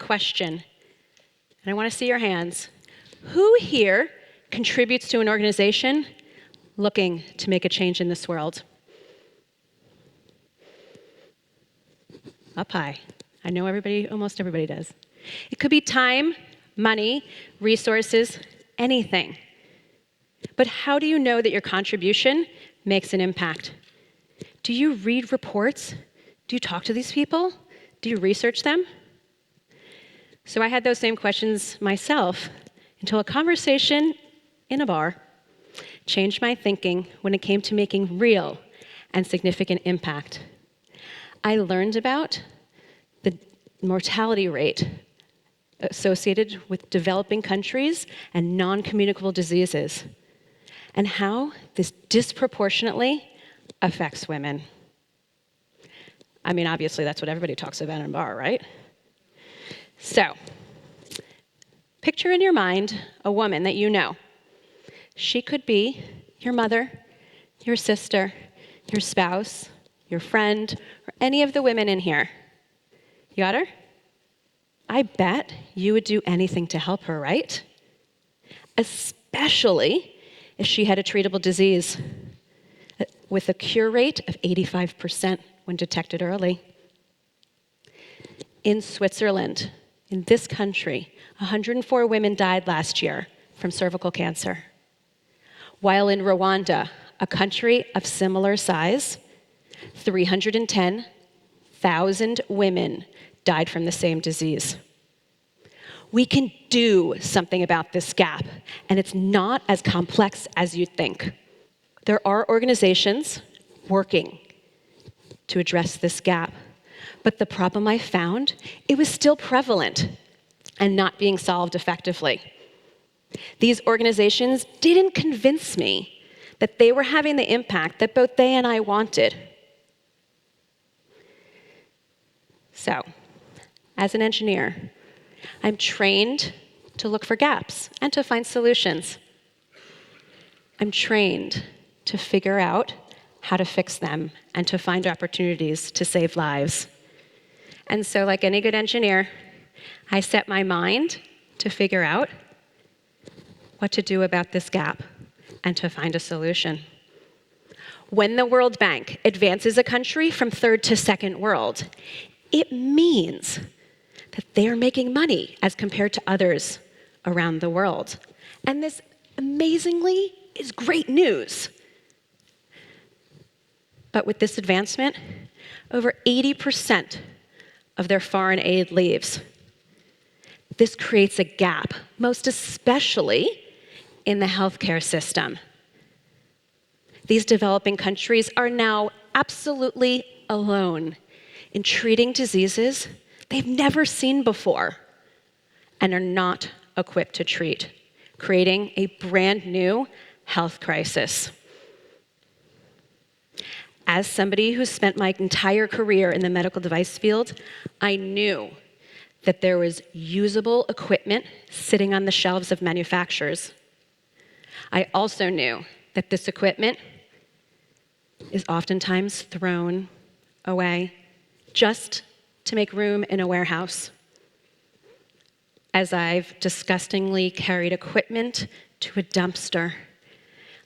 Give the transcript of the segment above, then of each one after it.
question, and I want to see your hands. Who here contributes to an organization looking to make a change in this world? Up high. I know almost everybody does. It could be time, money, resources, anything. But how do you know that your contribution makes an impact? Do you read reports? Do you talk to these people? Do you research them? So I had those same questions myself until a conversation in a bar changed my thinking when it came to making real and significant impact. I learned about the mortality rate associated with developing countries and non-communicable diseases, and how this disproportionately affects women. I mean, obviously, that's what everybody talks about in a bar, right? So, picture in your mind a woman that you know. She could be your mother, your sister, your spouse, your friend, or any of the women in here. You got her? I bet you would do anything to help her, right? Especially if she had a treatable disease with a cure rate of 85% when detected early. In Switzerland, in this country, 104 women died last year from cervical cancer. While in Rwanda, a country of similar size, 310,000 women died from the same disease. We can do something about this gap, and it's not as complex as you think. There are organizations working to address this gap, but the problem I found, it was still prevalent and not being solved effectively. These organizations didn't convince me that they were having the impact that both they and I wanted. So, as an engineer, I'm trained to look for gaps and to find solutions. I'm trained to figure out how to fix them and to find opportunities to save lives. And so, like any good engineer, I set my mind to figure out what to do about this gap and to find a solution. When the World Bank advances a country from third to second world, it means that they're making money as compared to others around the world. And this, amazingly, is great news. But with this advancement, over 80% of their foreign aid leaves. This creates a gap, most especially in the healthcare system. These developing countries are now absolutely alone in treating diseases they've never seen before and are not equipped to treat, creating a brand new health crisis. As somebody who spent my entire career in the medical device field, I knew that there was usable equipment sitting on the shelves of manufacturers. I also knew that this equipment is oftentimes thrown away just to make room in a warehouse. As I've disgustingly carried equipment to a dumpster,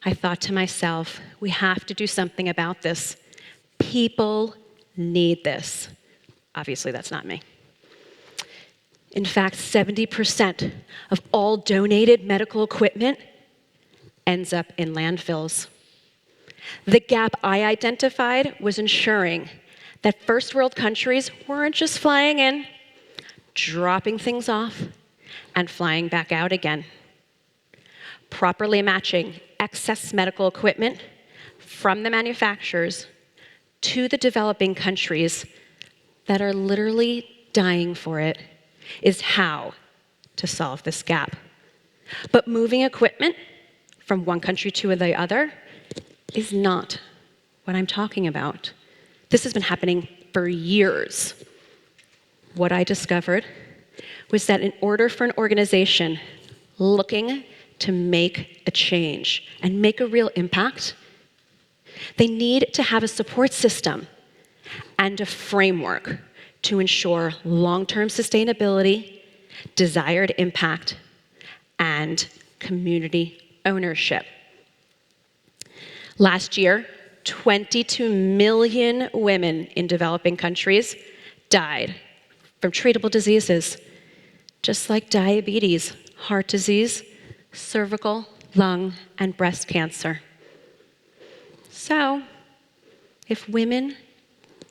I thought to myself, we have to do something about this. People need this. Obviously, that's not me. In fact, 70% of all donated medical equipment ends up in landfills. The gap I identified was ensuring that first world countries weren't just flying in, dropping things off, and flying back out again. Properly matching excess medical equipment from the manufacturers to the developing countries that are literally dying for it is how to solve this gap. But moving equipment from one country to the other is not what I'm talking about. This has been happening for years. What I discovered was that in order for an organization looking to make a change and make a real impact, they need to have a support system and a framework to ensure long-term sustainability, desired impact, and community ownership. Last year, 22 million women in developing countries died from treatable diseases, just like diabetes, heart disease, cervical, lung, and breast cancer. So, if women,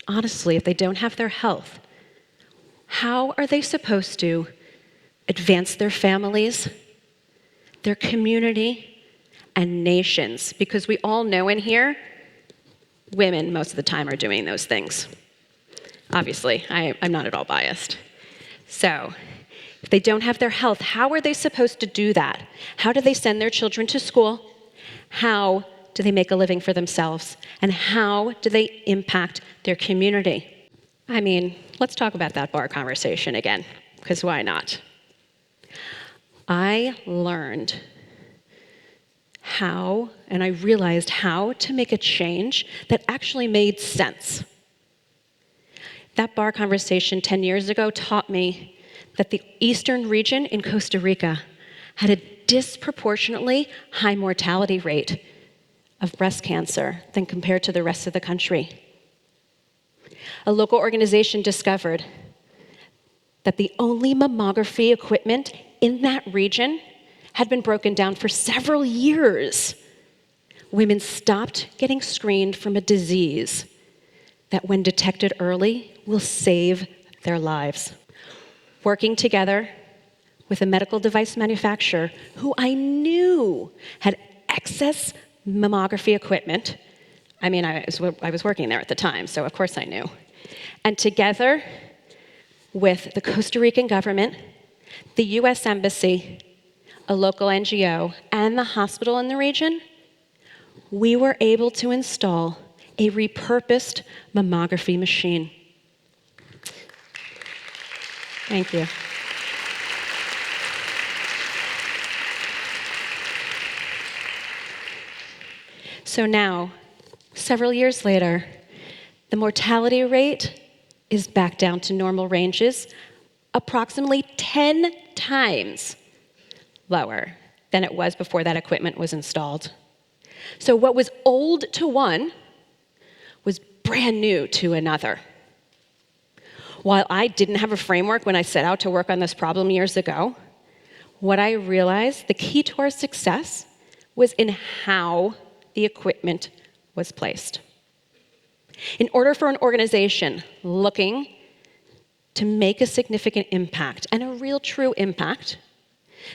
honestly, if they don't have their health, how are they supposed to advance their families, their community, and nations? Because we all know in here, women most of the time are doing those things. Obviously, I'm not at all biased. So, if they don't have their health, how are they supposed to do that? How do they send their children to school? How do they make a living for themselves? And how do they impact their community? I mean, let's talk about that bar conversation again, because why not? I learned how, and I realized how to make a change that actually made sense. That bar conversation 10 years ago taught me that the eastern region in Costa Rica had a disproportionately high mortality rate of breast cancer than compared to the rest of the country. A local organization discovered that the only mammography equipment in that region had been broken down for several years. Women stopped getting screened from a disease that, when detected early, will save their lives. Working together with a medical device manufacturer who I knew had excess mammography equipment. I mean, I was working there at the time, so of course I knew. And together with the Costa Rican government, the US Embassy, a local NGO, and the hospital in the region, we were able to install a repurposed mammography machine. Thank you. So now, several years later, the mortality rate is back down to normal ranges, approximately 10 times lower than it was before that equipment was installed. So what was old to one was brand new to another. While I didn't have a framework when I set out to work on this problem years ago, what I realized, the key to our success was in how the equipment was placed. In order for an organization looking to make a significant impact, and a real true impact,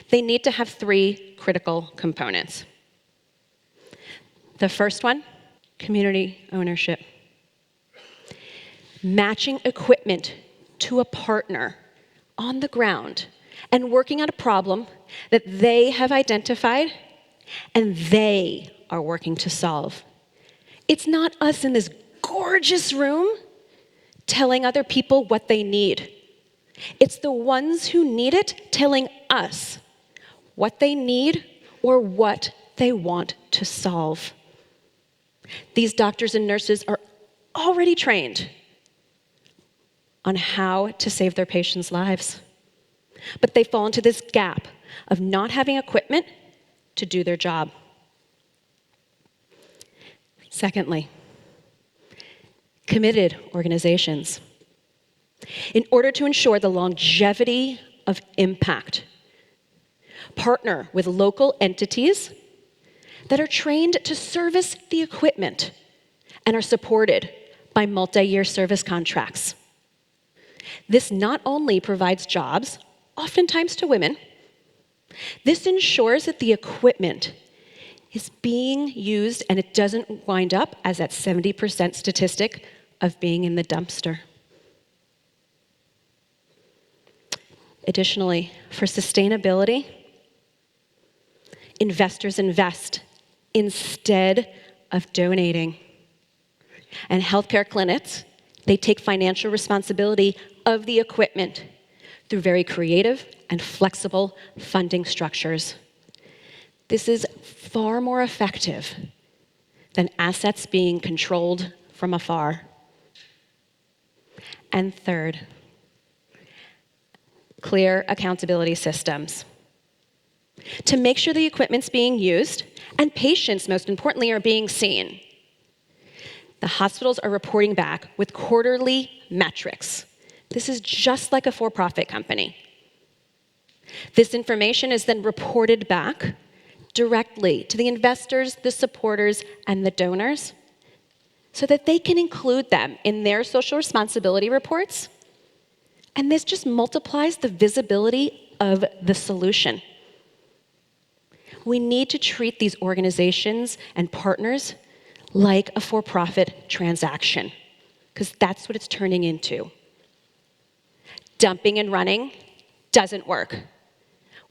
they need to have 3 critical components. The first one, community ownership. Matching equipment to a partner on the ground and working on a problem that they have identified and they are working to solve. It's not us in this gorgeous room telling other people what they need. It's the ones who need it telling us what they need or what they want to solve. These doctors and nurses are already trained on how to save their patients' lives. But they fall into this gap of not having equipment to do their job. Secondly, committed organizations. In order to ensure the longevity of impact, partner with local entities that are trained to service the equipment and are supported by multi-year service contracts. This not only provides jobs, oftentimes to women, this ensures that the equipment is being used and it doesn't wind up as that 70% statistic of being in the dumpster. Additionally, for sustainability, investors invest instead of donating. And healthcare clinics, they take financial responsibility of the equipment through very creative and flexible funding structures. This is far more effective than assets being controlled from afar. And third, clear accountability systems. To make sure the equipment's being used and patients, most importantly, are being seen. The hospitals are reporting back with quarterly metrics. This is just like a for-profit company. This information is then reported back directly to the investors, the supporters, and the donors so that they can include them in their social responsibility reports. And this just multiplies the visibility of the solution. We need to treat these organizations and partners like a for-profit transaction, because that's what it's turning into. Dumping and running doesn't work.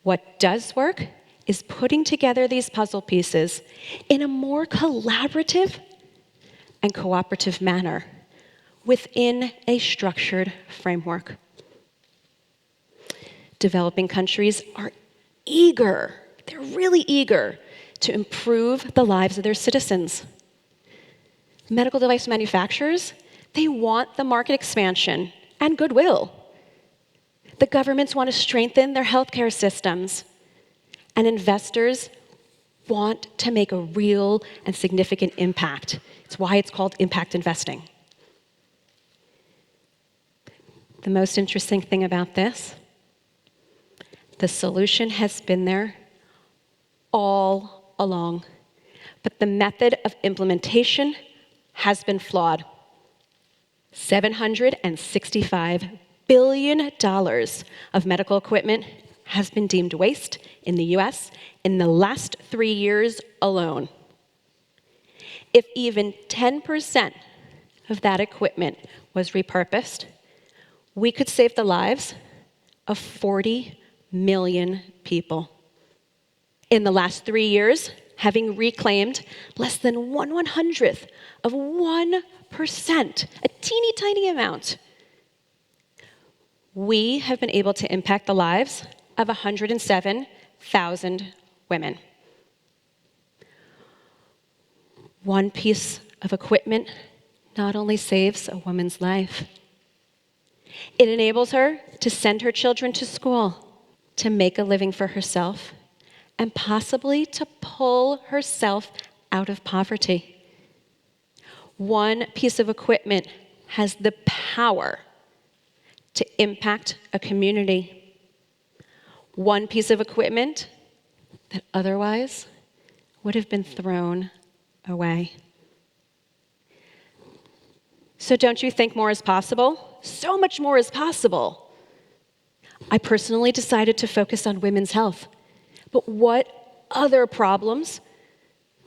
What does work is putting together these puzzle pieces in a more collaborative and cooperative manner within a structured framework. Developing countries are eager, they're really eager to improve the lives of their citizens. Medical device manufacturers, they want the market expansion and goodwill. The governments want to strengthen their healthcare systems, and investors want to make a real and significant impact. It's why it's called impact investing. The most interesting thing about this, the solution has been there all along, but the method of implementation has been flawed. $765 billion of medical equipment has been deemed waste in the US in the last 3 years alone. If even 10% of that equipment was repurposed, we could save the lives of 40 million people. In the last 3 years, having reclaimed less than 1/100th of 1%, a teeny tiny amount, we have been able to impact the lives of 107,000 women. One piece of equipment not only saves a woman's life, it enables her to send her children to school, to make a living for herself, and possibly to pull herself out of poverty. One piece of equipment has the power to impact a community. One piece of equipment that otherwise would have been thrown away. So don't you think more is possible? So much more is possible. I personally decided to focus on women's health. But what other problems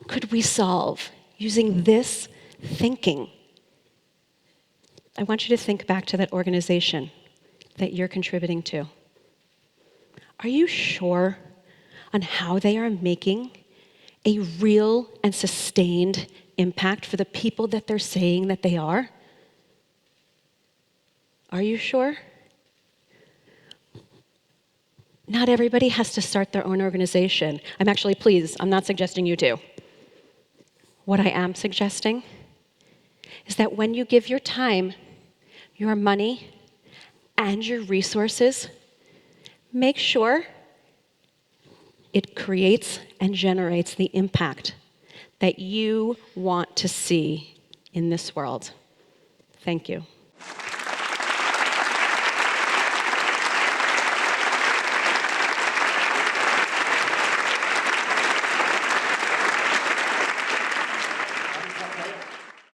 could we solve using this thinking? I want you to think back to that organization that you're contributing to. Are you sure on how they are making a real and sustained impact for the people that they're saying that they are? Are you sure? Not everybody has to start their own organization. I'm not suggesting you do. What I am suggesting is that when you give your time, your money, and your resources, make sure it creates and generates the impact that you want to see in this world. Thank you.